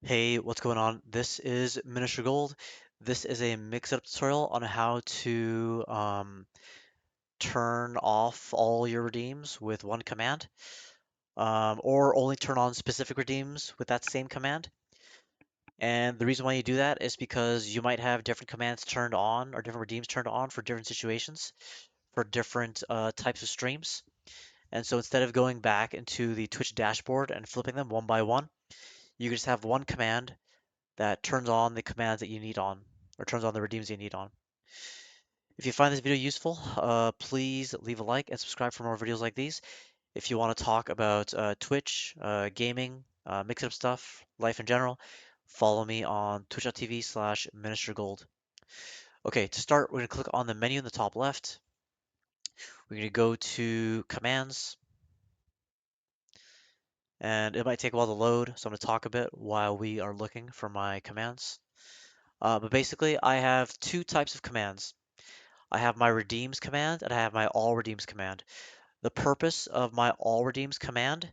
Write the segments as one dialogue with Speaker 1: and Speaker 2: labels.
Speaker 1: Hey, what's going on? This is Minister Gold. This is a mix-up tutorial on how to turn off all your redeems with one command, or only turn on specific redeems with that same command. And the reason why you do that is because you might have different commands turned on or different redeems turned on for different situations, for different types of streams. And so instead of going back into the Twitch dashboard and flipping them one by one, you can just have one command that turns on the commands that you need on, or turns on the redeems you need on. If you find this video useful, please leave a like and subscribe for more videos like these. If you want to talk about Twitch, gaming, mix-up stuff, life in general, follow me on twitch.tv/ministergold. Okay, to start, we're going to click on the menu in the top left. We're going to go to Commands, and it might take a while to load, so I'm going to talk a bit while we are looking for my commands. But basically, I have two types of commands. I have my redeems command and I have my all redeems command. The purpose of my all redeems command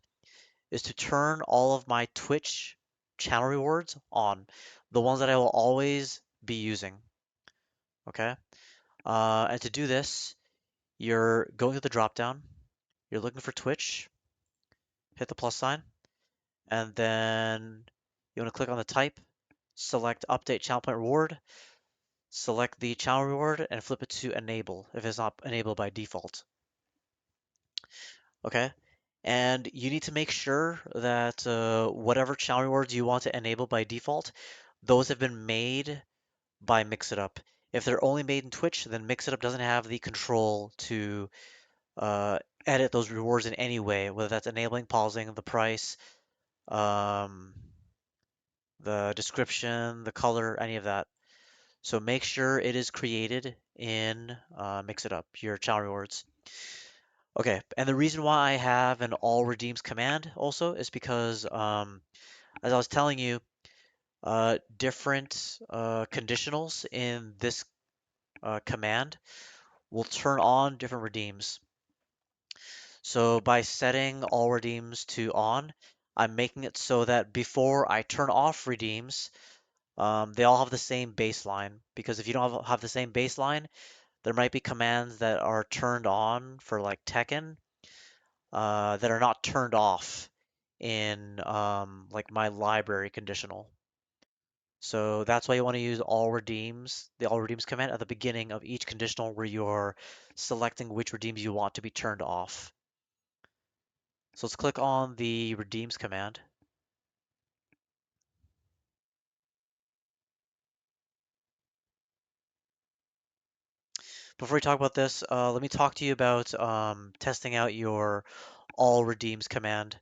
Speaker 1: is to turn all of my Twitch channel rewards on, the ones that I will always be using. Okay. And to do this, you're going to the drop down, you're looking for Twitch, hit the plus sign, and then you want to click on the type, select update channel point reward, select the channel reward, and flip it to enable if it's not enabled by default. Okay. And you need to make sure that whatever channel rewards you want to enable by default, those have been made by Mixitup. If they're only made in Twitch, then Mixitup doesn't have the control to uh, edit those rewards in any way, whether that's enabling, pausing, the price, um, the description, the color, any of that. So make sure it is created in Mixitup, your channel rewards. Okay, and the reason why I have an all redeems command also is because, as I was telling you, different conditionals in this command will turn on different redeems. So by setting all redeems to on, I'm making it so that before I turn off redeems, they all have the same baseline. Because if you don't have the same baseline, there might be commands that are turned on for like Tekken that are not turned off in like my library conditional. So that's why you want to use all redeems, the all redeems command at the beginning of each conditional where you're selecting which redeems you want to be turned off. So let's click on the redeems command. Before we talk about this, let me talk to you about testing out your all redeems command,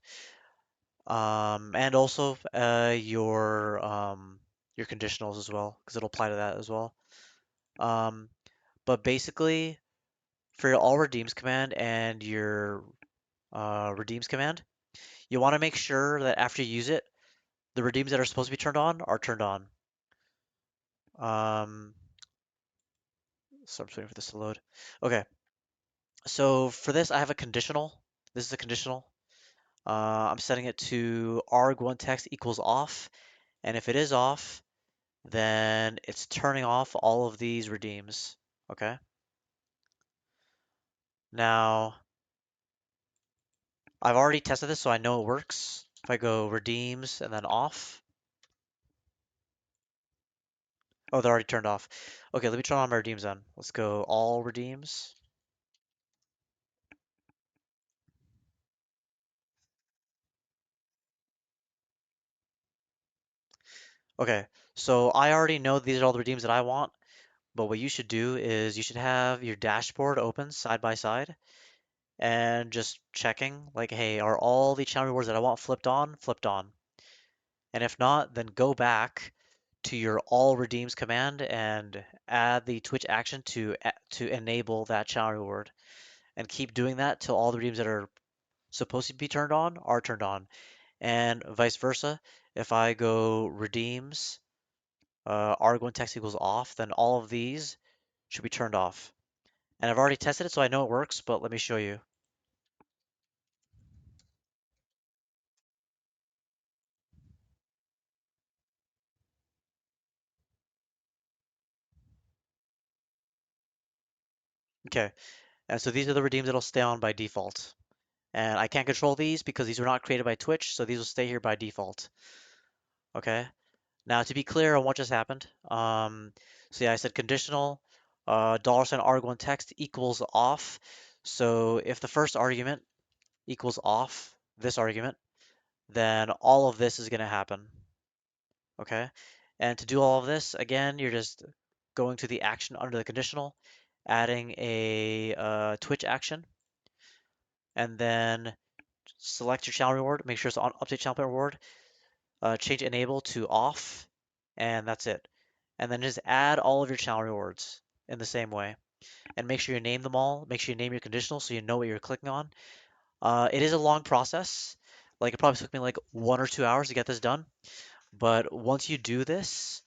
Speaker 1: and also your conditionals as well, because it'll apply to that as well. Um, but basically, for your all redeems command and your redeems command, you want to make sure that after you use it, the redeems that are supposed to be turned on are turned on. Um, so I'm just waiting for this to load. Okay, so for this, I have a conditional. This is a conditional. I'm setting it to arg1 text equals off, and if it is off, then it's turning off all of these redeems. Okay. Now, I've already tested this, so I know it works. If I go redeems and then off, oh, they're already turned off. Okay, let me turn on my redeems then. Let's go all redeems. Okay, so I already know these are all the redeems that I want, but what you should do is you should have your dashboard open side by side and just checking like, hey, are all the channel rewards that I want flipped on, flipped on? And if not, then go back to your all redeems command and add the Twitch action to enable that channel reward and keep doing that till all the redeems that are supposed to be turned on are turned on, and vice versa. If I go redeems, arg1 text equals off, then all of these should be turned off. And I've already tested it, so I know it works, but let me show you. Okay, and so these are the redeems that'll stay on by default. And I can't control these because these were not created by Twitch, so these will stay here by default. Okay. Now to be clear on what just happened, so yeah, I said conditional $ arg1 text equals off. So if the first argument equals off this argument, then all of this is going to happen. Okay. And to do all of this, again, you're just going to the action under the conditional, adding a Twitch action, and then select your channel reward. Make sure it's on update channel reward. Change enable to off, and that's it. And then just add all of your channel rewards in the same way. And make sure you name them all. Make sure you name your conditional so you know what you're clicking on. It is a long process. Like it probably took me like 1 or 2 hours to get this done. But once you do this,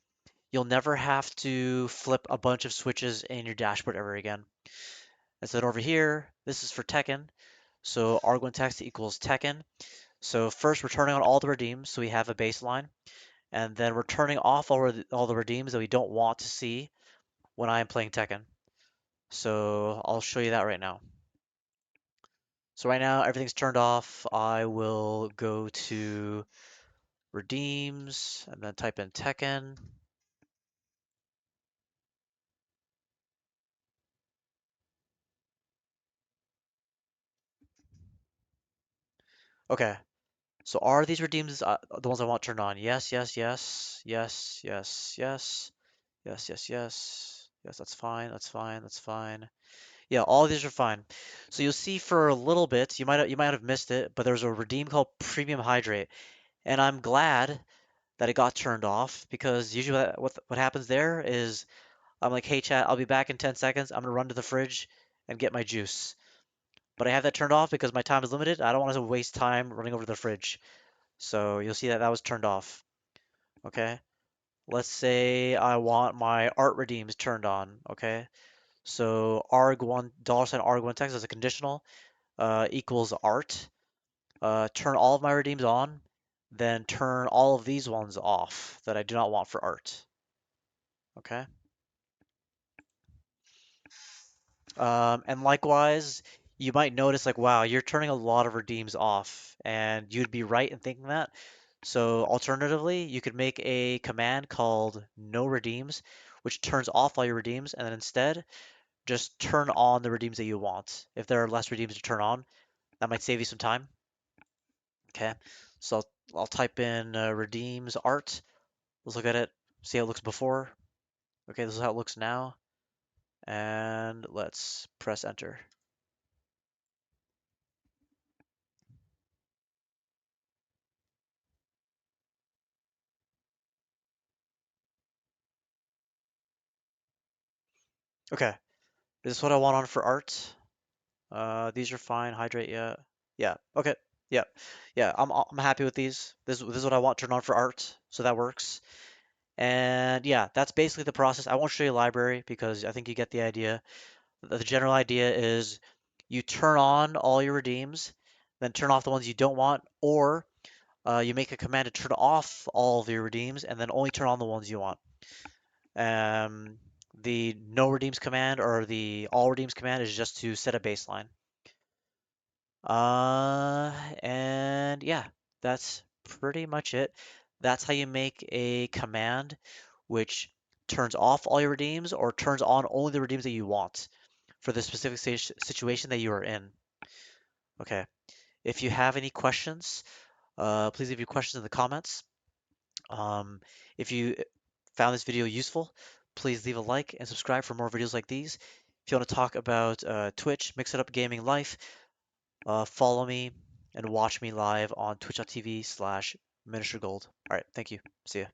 Speaker 1: you'll never have to flip a bunch of switches in your dashboard ever again. And so then over here, this is for Tekken. So arg1 text equals Tekken. So first we're turning on all the redeems so we have a baseline. And then we're turning off all the redeems that we don't want to see when I am playing Tekken. So I'll show you that right now. So right now everything's turned off. I will go to redeems and then type in Tekken. Okay, so are these redeems the ones I want turned on? Yes, yes, yes, yes, yes, yes, yes, yes, yes, yes, that's fine, that's fine, that's fine. Yeah, all these are fine. So you'll see for a little bit, you might have missed it, but there's a redeem called Premium Hydrate, and I'm glad that it got turned off because usually what happens there is I'm like, hey chat, I'll be back in 10 seconds. I'm gonna run to the fridge and get my juice. But I have that turned off because my time is limited. I don't want to waste time running over to the fridge. So you'll see that that was turned off. Okay. Let's say I want my art redeems turned on. Okay. So arg1 $arg1 text as a conditional equals art. Turn all of my redeems on, then turn all of these ones off that I do not want for art. Okay. And likewise, you might notice like, wow, you're turning a lot of redeems off, and you'd be right in thinking that. So alternatively, you could make a command called no redeems, which turns off all your redeems, and then instead just turn on the redeems that you want. If there are less redeems to turn on, that might save you some time. Okay, so I'll type in redeems art. Let's look at it, see how it looks before. Okay, this is how it looks now, and let's press enter. Okay, this is what I want on for art. These are fine. Hydrate, yeah. Yeah, okay. Yeah. Yeah, I'm happy with these. This is what I want turned on for art, so that works. And yeah, that's basically the process. I won't show you library because I think you get the idea. The general idea is you turn on all your redeems, then turn off the ones you don't want, or you make a command to turn off all of your redeems and then only turn on the ones you want. Um, the no redeems command or the all redeems command is just to set a baseline. And yeah, that's pretty much it. That's how you make a command which turns off all your redeems or turns on only the redeems that you want for the specific situation that you are in. Okay. If you have any questions, please leave your questions in the comments. Um, if you found this video useful, please leave a like and subscribe for more videos like these. If you want to talk about Twitch, Mix It Up Gaming Life, follow me and watch me live on twitch.tv/miniaturegold. All right, thank you. See ya.